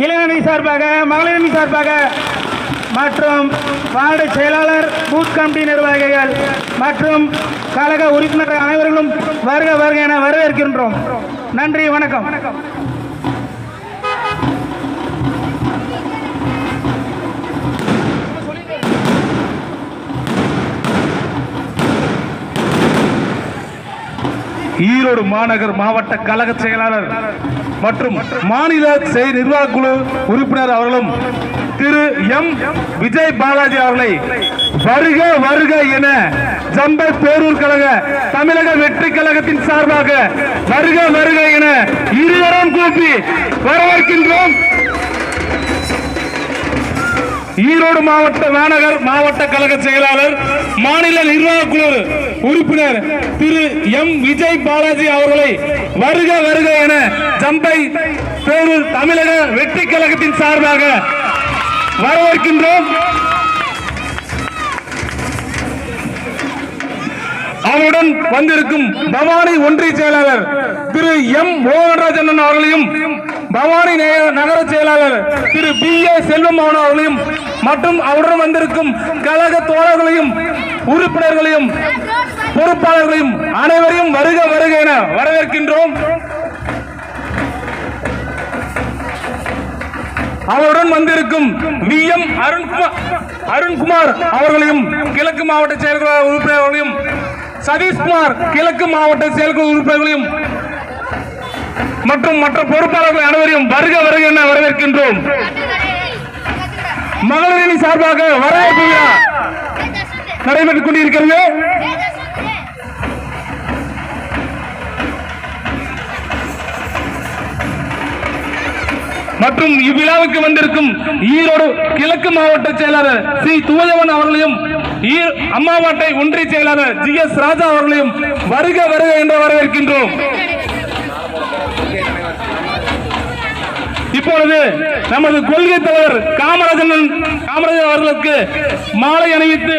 இளைஞரணி சார்பாக, மகளிரணி சார்பாக மற்றும் வார்டு செயலாளர், பூத் கமிட்டி நிர்வாகிகள் மற்றும் கழக உறுப்பினர்கள் அனைவர்களும் வருக வருக என வரவேற்கின்றோம். நன்றி, வணக்கம். ஈரோடு மாநகர் மாவட்ட கழக செயலாளர் மற்றும் மாநில நிர்வாக குழு உறுப்பினர் அவர்களும் திரு எம் விஜய் பாலாஜி அவர்களை வருக வருக என ஜம்பை பேரூர் கழக தமிழக வெற்றி கழகத்தின் சார்பாக வருக வருக என இருவரும் கூப்பி வரவேற்கின்றோம். ஈரோடு மாவட்ட மாநகர் மாவட்ட கழக செயலாளர் மாநில நிர்வாக குழு உறுப்பினர் திரு எம் விஜய் பாலாஜி அவர்களை வருக வருக என ஜம்பை பேரூர் தமிழக வெற்றி கழகத்தின் சார்பாக வரவேற்கின்றோம். அவருடன் வந்திருக்கும் பவானி ஒன்றிய செயலாளர் திரு எம் மோகன்ராஜன் அவர்களையும், பவானி நகர செயலாளர் திரு பி ஏ செல்வம் அவர்களையும் மற்றும் அவருடன் வந்திருக்கும் கழக தோழர்களையும், உறுப்பினர்களையும், பொறுப்பாளர்களையும் அனைவரையும் வருக வருக என வரவேற்கின்றோம். அவருடன் வந்திருக்கும் வி எம் அருண்குமார் அவர்களையும், கிழக்கு மாவட்ட செயற்குழு உறுப்பினர்களையும், சதீஷ்குமார் கிழக்கு மாவட்ட செயற்குழு உறுப்பினர்களையும் மற்றும் மற்ற பொறுப்பாளர்கள் அனைவரையும் வருக வருக என வரவேற்கின்றோம். மகளிரணி சார்பாக வரவேற்பு விழா நடைபெற்றுக் கொண்டிருக்கிறது. மற்றும் இவ்விழாவுக்கு வந்திருக்கும் ஈரோடு கிழக்கு மாவட்ட செயலாளர் சி தூயவன் அவர்களையும், அம்மாவாட்டை ஒன்றிய செயலாளர் ஜி எஸ் ராஜா அவர்களையும் வருக வருக என்று வரவேற்கின்றோம். இப்பொழுது நமது கொள்கை தலைவர் காமராஜர் அவர்களுக்கு மாலை அணிவித்து